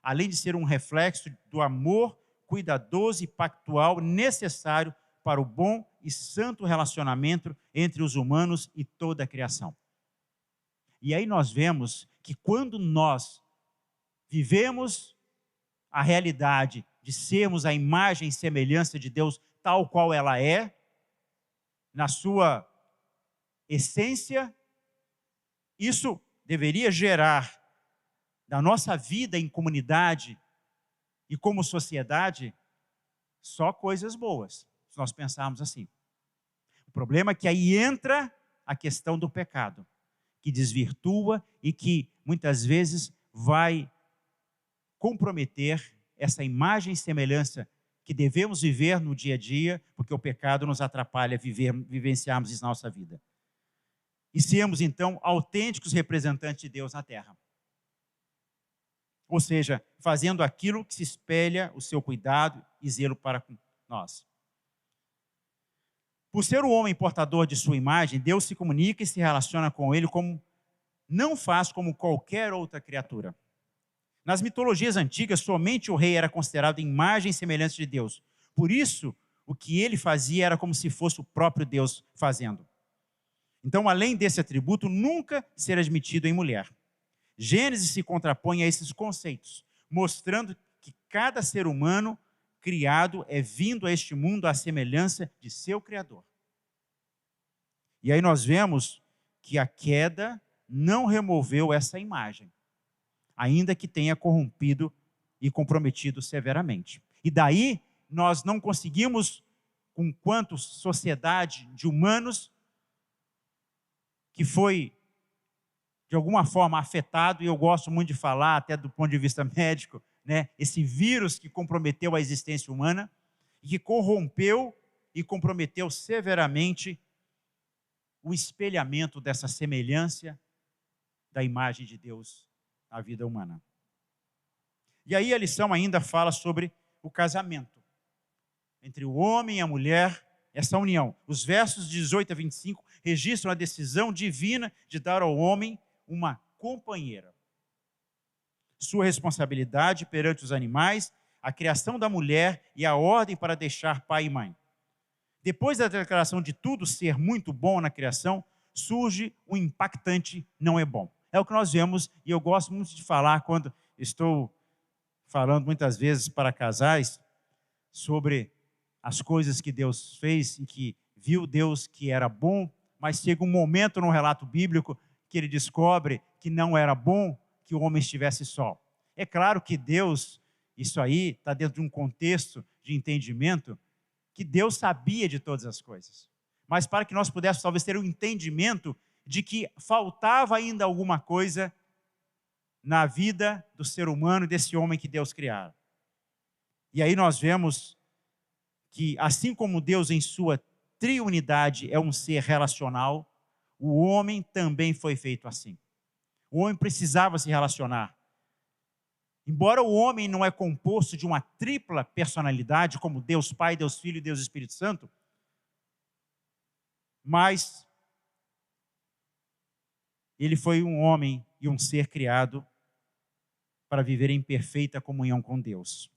além de ser um reflexo do amor cuidadoso e pactual necessário para o bom e santo relacionamento entre os humanos e toda a criação. E aí nós vemos que quando nós vivemos a realidade de sermos a imagem e semelhança de Deus tal qual ela é, na sua essência, isso deveria gerar da nossa vida em comunidade e como sociedade só coisas boas, se nós pensarmos assim. O problema é que aí entra a questão do pecado, que desvirtua e que muitas vezes vai comprometer essa imagem e semelhança que devemos viver no dia a dia, porque o pecado nos atrapalha vivenciarmos isso na nossa vida. E sermos, então, autênticos representantes de Deus na terra. Ou seja, fazendo aquilo que se espelha o seu cuidado e zelo para com nós. Por ser o homem portador de sua imagem, Deus se comunica e se relaciona com ele como não faz como qualquer outra criatura. Nas mitologias antigas, somente o rei era considerado imagem e semelhança de Deus. Por isso, o que ele fazia era como se fosse o próprio Deus fazendo. Então, além desse atributo, nunca ser admitido em mulher. Gênesis se contrapõe a esses conceitos, mostrando que cada ser humano criado é vindo a este mundo à semelhança de seu Criador. E aí nós vemos que a queda não removeu essa imagem, ainda que tenha corrompido e comprometido severamente. E daí nós não conseguimos, enquanto sociedade de humanos, que foi de alguma forma afetado, e eu gosto muito de falar, até do ponto de vista médico, né, esse vírus que comprometeu a existência humana, e que corrompeu e comprometeu severamente o espelhamento dessa semelhança da imagem de Deus na vida humana. E aí a lição ainda fala sobre o casamento entre o homem e a mulher, essa união. Os versos 18 a 25 registram a decisão divina de dar ao homem uma companheira. Sua responsabilidade perante os animais, a criação da mulher e a ordem para deixar pai e mãe. Depois da declaração de tudo ser muito bom na criação, surge o impactante não é bom. É o que nós vemos, e eu gosto muito de falar quando estou falando muitas vezes para casais sobre as coisas que Deus fez e que viu Deus que era bom, mas chega um momento no relato bíblico que ele descobre que não era bom que o homem estivesse só. É claro que Deus, isso aí está dentro de um contexto de entendimento, que Deus sabia de todas as coisas. Mas para que nós pudéssemos talvez ter um entendimento de que faltava ainda alguma coisa na vida do ser humano, desse homem que Deus criara. E aí nós vemos que, assim como Deus em sua triunidade é um ser relacional, o homem também foi feito assim. O homem precisava se relacionar. Embora o homem não é composto de uma tripla personalidade, como Deus Pai, Deus Filho e Deus Espírito Santo, mas ele foi um homem e um ser criado para viver em perfeita comunhão com Deus.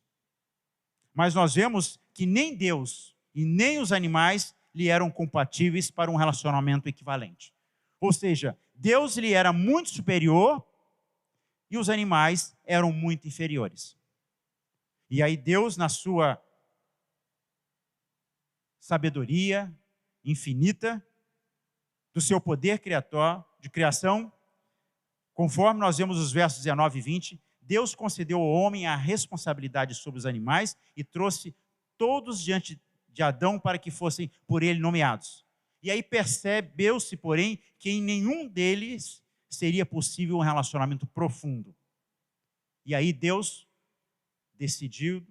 Mas nós vemos que nem Deus e nem os animais lhe eram compatíveis para um relacionamento equivalente. Ou seja, Deus lhe era muito superior e os animais eram muito inferiores. E aí Deus, na sua sabedoria infinita, do seu poder criator, de criação, Conforme nós vemos os versos 19 e 20, Deus concedeu ao homem a responsabilidade sobre os animais e trouxe todos diante de Adão para que fossem por ele nomeados. E aí percebeu-se, porém, que em nenhum deles seria possível um relacionamento profundo. E aí Deus decidiu,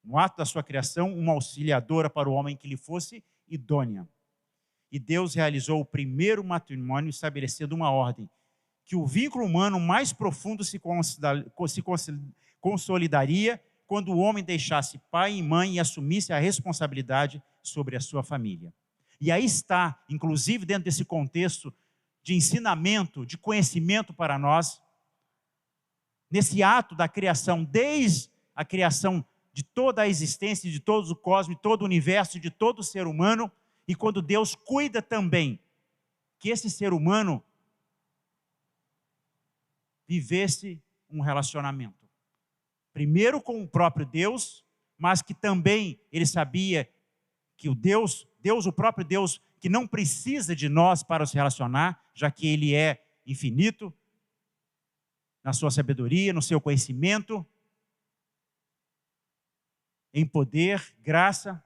no ato da sua criação, uma auxiliadora para o homem que lhe fosse idônea. E Deus realizou o primeiro matrimônio, estabelecendo uma ordem, que o vínculo humano mais profundo se consolidaria quando o homem deixasse pai e mãe e assumisse a responsabilidade sobre a sua família. E aí está, inclusive dentro desse contexto de ensinamento, de conhecimento para nós, nesse ato da criação, desde a criação de toda a existência, de todo o cosmos, de todo o universo, de todo o ser humano, e quando Deus cuida também que esse ser humano vivesse um relacionamento. Primeiro com o próprio Deus, mas que também ele sabia que o Deus, o próprio Deus, que não precisa de nós para se relacionar, já que ele é infinito, na sua sabedoria, no seu conhecimento, em poder, graça,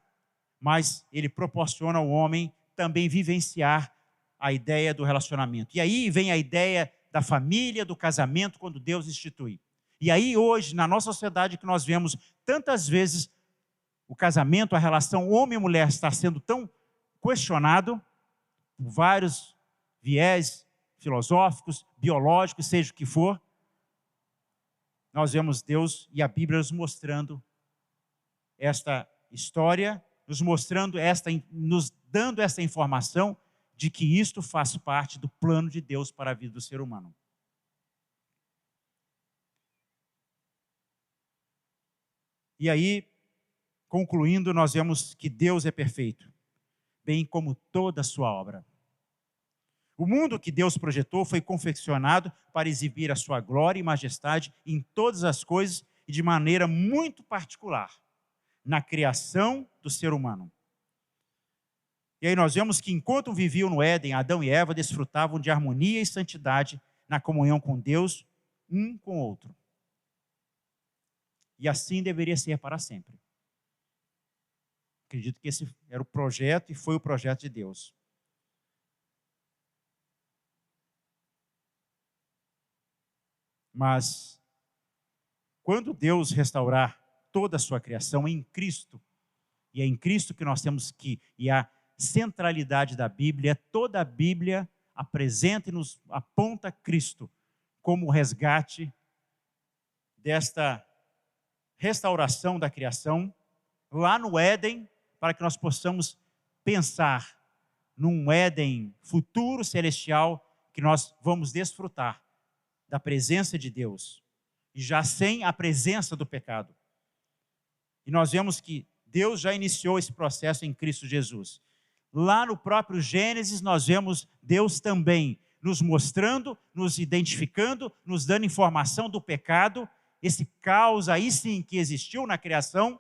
mas ele proporciona ao homem também vivenciar a ideia do relacionamento. E aí vem a ideia da família, do casamento, quando Deus institui. E aí hoje, na nossa sociedade, que nós vemos tantas vezes o casamento, a relação homem e mulher está sendo tão questionado por vários viés filosóficos, biológicos, seja o que for, nós vemos Deus e a Bíblia nos mostrando esta história, nos dando essa informação de que isto faz parte do plano de Deus para a vida do ser humano. E aí, concluindo, nós vemos que Deus é perfeito, bem como toda a sua obra. O mundo que Deus projetou foi confeccionado para exibir a sua glória e majestade em todas as coisas e de maneira muito particular, na criação do ser humano. E aí nós vemos que enquanto viviam no Éden, Adão e Eva desfrutavam de harmonia e santidade na comunhão com Deus, um com o outro. E assim deveria ser para sempre. Acredito que esse era o projeto e foi o projeto de Deus. Mas, quando Deus restaurar toda a sua criação em Cristo, e é em Cristo que nós temos que, e a centralidade da Bíblia, toda a Bíblia apresenta e nos aponta Cristo como o resgate desta restauração da criação, lá no Éden, para que nós possamos pensar num Éden futuro, celestial, que nós vamos desfrutar da presença de Deus, e já sem a presença do pecado. E nós vemos que Deus já iniciou esse processo em Cristo Jesus. Lá no próprio Gênesis, nós vemos Deus também nos mostrando, nos identificando, nos dando informação do pecado, esse caos aí sim que existiu na criação,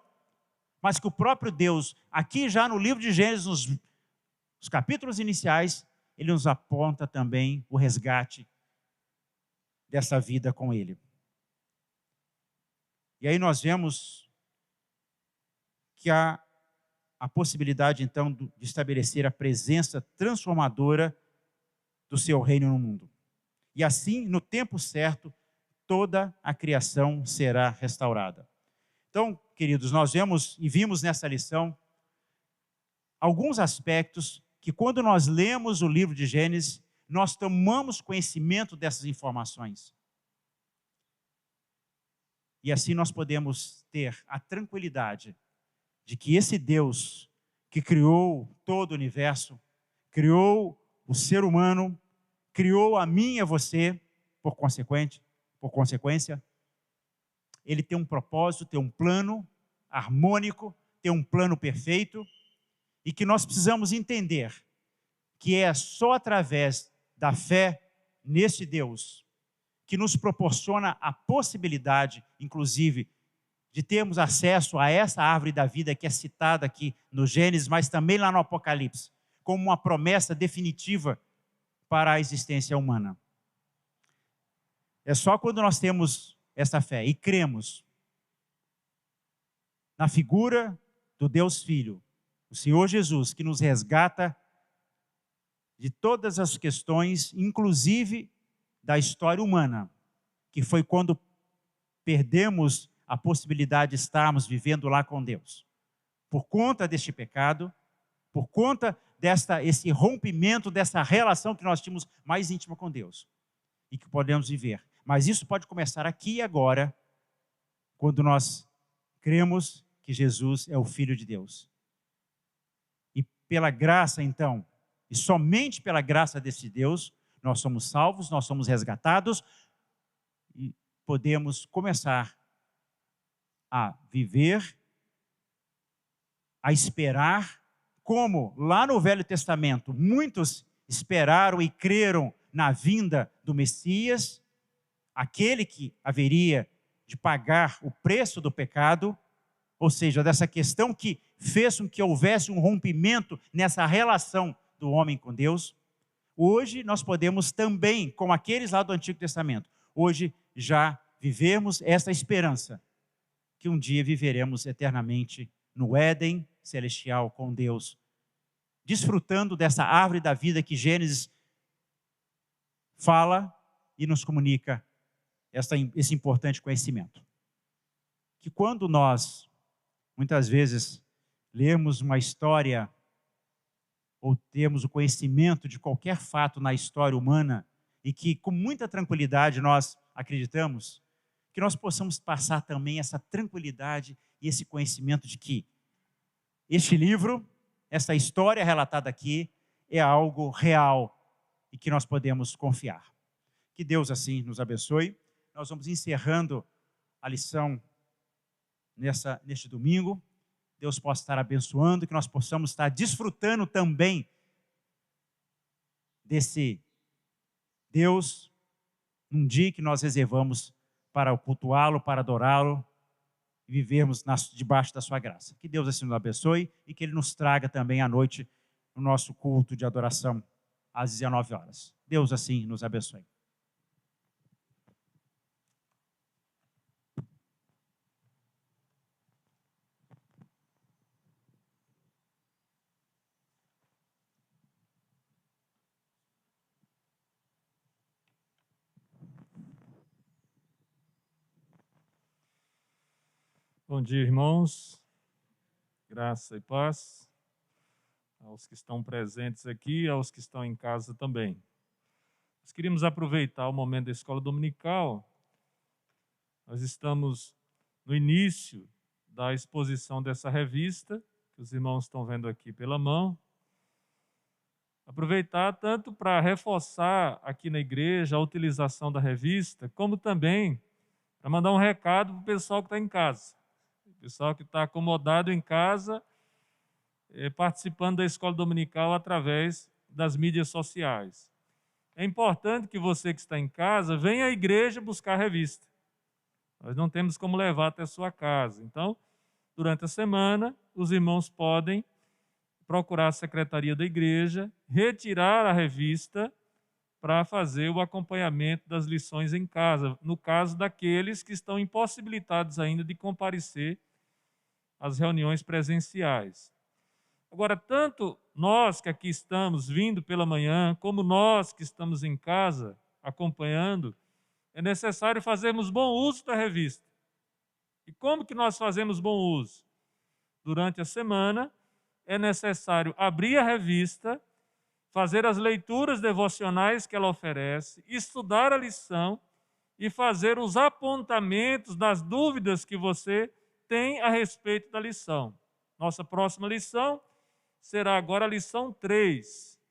mas que o próprio Deus, aqui já no livro de Gênesis, nos capítulos iniciais, ele nos aponta também o resgate dessa vida com ele. E aí nós vemos que há a possibilidade, então, de estabelecer a presença transformadora do seu reino no mundo. E assim, no tempo certo, toda a criação será restaurada. Então, queridos, nós vimos nessa lição alguns aspectos que, quando nós lemos o livro de Gênesis, nós tomamos conhecimento dessas informações. E assim nós podemos ter a tranquilidade de que esse Deus que criou todo o universo, criou o ser humano, criou a mim e a você, por consequência, ele tem um propósito, tem um plano harmônico, tem um plano perfeito, e que nós precisamos entender que é só através da fé nesse Deus que nos proporciona a possibilidade, inclusive, de termos acesso a essa árvore da vida que é citada aqui no Gênesis, mas também lá no Apocalipse, como uma promessa definitiva para a existência humana. É só quando nós temos essa fé e cremos na figura do Deus Filho, o Senhor Jesus, que nos resgata de todas as questões, inclusive da história humana, que foi quando perdemos a possibilidade de estarmos vivendo lá com Deus. Por conta deste pecado, por conta esse rompimento dessa relação que nós tínhamos mais íntima com Deus e que podemos viver. Mas isso pode começar aqui e agora, quando nós cremos que Jesus é o Filho de Deus. E pela graça, então, e somente pela graça desse Deus, nós somos salvos, nós somos resgatados e podemos começar a viver, a esperar, como lá no Velho Testamento muitos esperaram e creram na vinda do Messias, aquele que haveria de pagar o preço do pecado, ou seja, dessa questão que fez com que houvesse um rompimento nessa relação do homem com Deus. Hoje nós podemos também, como aqueles lá do Antigo Testamento, hoje já vivemos essa esperança, que um dia viveremos eternamente no Éden celestial com Deus, desfrutando dessa árvore da vida que Gênesis fala e nos comunica esse importante conhecimento. Que quando nós, muitas vezes, lermos uma história ou temos o conhecimento de qualquer fato na história humana e que com muita tranquilidade nós acreditamos, que nós possamos passar também essa tranquilidade e esse conhecimento de que este livro, essa história relatada aqui, é algo real e que nós podemos confiar. Que Deus assim nos abençoe. Nós vamos encerrando a lição neste domingo. Deus possa estar abençoando, que nós possamos estar desfrutando também desse Deus num dia que nós reservamos para cultuá-lo, para adorá-lo e vivermos debaixo da sua graça. Que Deus assim nos abençoe e que Ele nos traga também à noite no nosso culto de adoração às 19 horas. Deus assim nos abençoe. Bom dia, irmãos. Graça e paz aos que estão presentes aqui e aos que estão em casa também. Nós queríamos aproveitar o momento da escola dominical. Nós estamos no início da exposição dessa revista, que os irmãos estão vendo aqui pela mão. Aproveitar tanto para reforçar aqui na igreja a utilização da revista, como também para mandar um recado para o pessoal que está em casa. O pessoal que está acomodado em casa, participando da escola dominical através das mídias sociais. É importante que você que está em casa venha à igreja buscar a revista. Nós não temos como levar até a sua casa. Então, durante a semana, os irmãos podem procurar a secretaria da igreja, retirar a revista para fazer o acompanhamento das lições em casa, no caso daqueles que estão impossibilitados ainda de comparecer às reuniões presenciais. Agora, tanto nós que aqui estamos vindo pela manhã, como nós que estamos em casa acompanhando, é necessário fazermos bom uso da revista. E como que nós fazemos bom uso? Durante a semana, é necessário abrir a revista, fazer as leituras devocionais que ela oferece, estudar a lição e fazer os apontamentos das dúvidas que você tem a respeito da lição. Nossa próxima lição será agora a lição 3,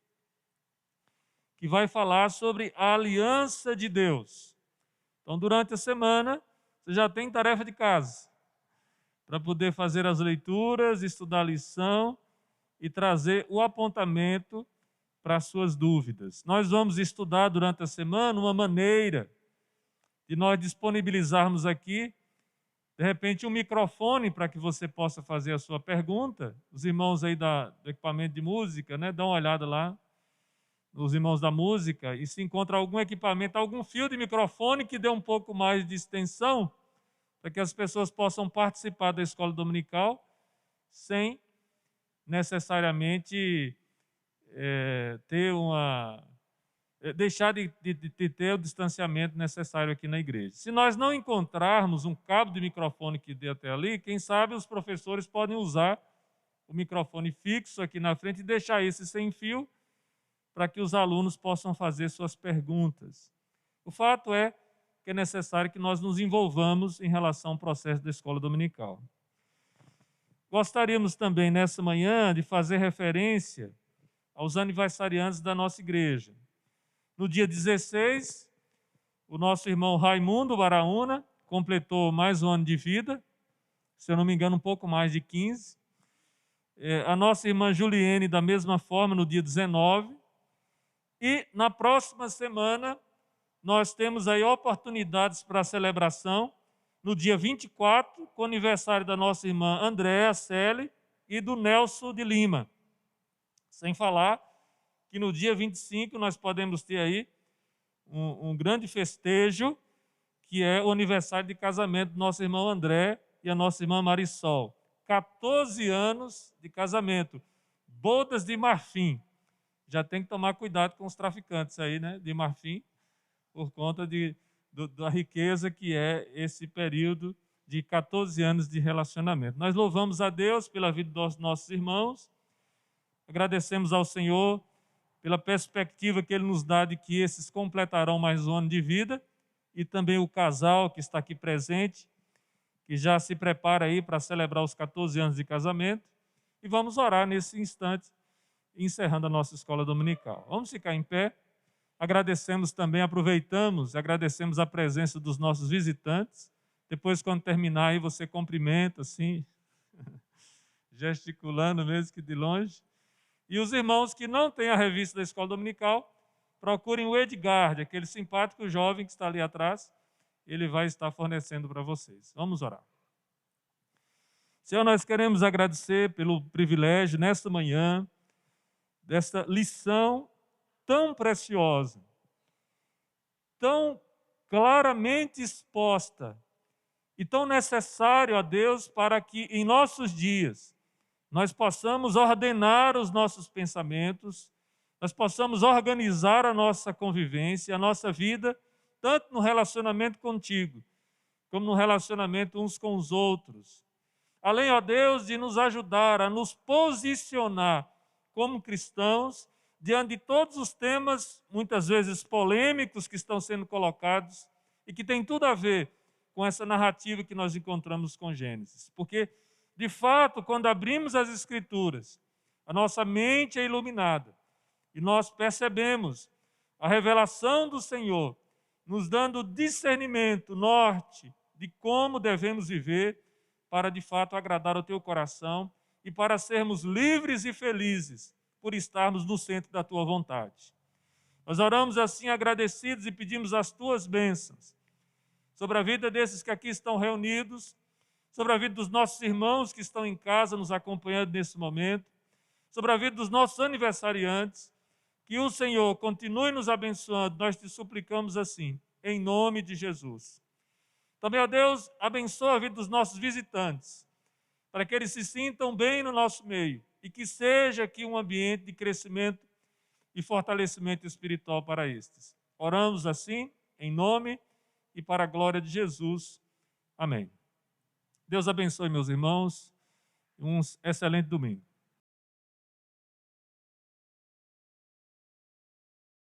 que vai falar sobre a aliança de Deus. Então, durante a semana, você já tem tarefa de casa para poder fazer as leituras, estudar a lição e trazer o apontamento para as suas dúvidas. Nós vamos estudar durante a semana uma maneira de nós disponibilizarmos aqui, de repente, um microfone para que você possa fazer a sua pergunta. Os irmãos aí do equipamento de música, dão uma olhada lá. nos irmãos da música, e se encontra algum equipamento, algum fio de microfone que dê um pouco mais de extensão, para que as pessoas possam participar da escola dominical sem necessariamente deixar de ter o distanciamento necessário aqui na igreja. Se nós não encontrarmos um cabo de microfone que dê até ali, quem sabe os professores podem usar o microfone fixo aqui na frente e deixar esse sem fio para que os alunos possam fazer suas perguntas. O fato é que é necessário que nós nos envolvamos em relação ao processo da escola dominical. Gostaríamos também, nessa manhã, de fazer referência aos aniversariantes da nossa igreja. No dia 16, o nosso irmão Raimundo Baraúna completou mais um ano de vida, se eu não me engano, um pouco mais de 15. A nossa irmã Juliene, da mesma forma, no dia 19. E na próxima semana, nós temos aí oportunidades para a celebração, no dia 24, com o aniversário da nossa irmã Andréa Selle e do Nelson de Lima. Sem falar que no dia 25 nós podemos ter aí um grande festejo, que é o aniversário de casamento do nosso irmão André e a nossa irmã Marisol. 14 anos de casamento, bodas de marfim. Já tem que tomar cuidado com os traficantes aí, né, de marfim, por conta da riqueza que é esse período de 14 anos de relacionamento. Nós louvamos a Deus pela vida dos nossos irmãos, agradecemos ao Senhor pela perspectiva que Ele nos dá de que esses completarão mais um ano de vida, e também o casal que está aqui presente, que já se prepara aí para celebrar os 14 anos de casamento, e vamos orar nesse instante, encerrando a nossa escola dominical. Vamos ficar em pé. Agradecemos também, agradecemos a presença dos nossos visitantes. Depois, quando terminar, aí você cumprimenta, assim, gesticulando mesmo que de longe. E os irmãos que não têm a revista da escola dominical, procurem o Edgar, aquele simpático jovem que está ali atrás. Ele vai estar fornecendo para vocês. Vamos orar. Senhor, nós queremos agradecer pelo privilégio, nesta manhã, desta lição tão preciosa, tão claramente exposta e tão necessário a Deus para que em nossos dias nós possamos ordenar os nossos pensamentos, nós possamos organizar a nossa convivência, a nossa vida, tanto no relacionamento contigo, como no relacionamento uns com os outros. Além, ó Deus, de nos ajudar a nos posicionar como cristãos diante de todos os temas, muitas vezes polêmicos, que estão sendo colocados e que tem tudo a ver com essa narrativa que nós encontramos com Gênesis. Porque, de fato, quando abrimos as Escrituras, a nossa mente é iluminada e nós percebemos a revelação do Senhor, nos dando discernimento, norte, de como devemos viver para, de fato, agradar ao teu coração e para sermos livres e felizes por estarmos no centro da tua vontade. Nós oramos assim agradecidos e pedimos as tuas bênçãos sobre a vida desses que aqui estão reunidos, sobre a vida dos nossos irmãos que estão em casa nos acompanhando nesse momento, sobre a vida dos nossos aniversariantes, que o Senhor continue nos abençoando, nós te suplicamos assim, em nome de Jesus. Também, ó Deus, abençoa a vida dos nossos visitantes, para que eles se sintam bem no nosso meio e que seja aqui um ambiente de crescimento e fortalecimento espiritual para estes. Oramos assim, em nome e para a glória de Jesus. Amém. Deus abençoe, meus irmãos, e um excelente domingo.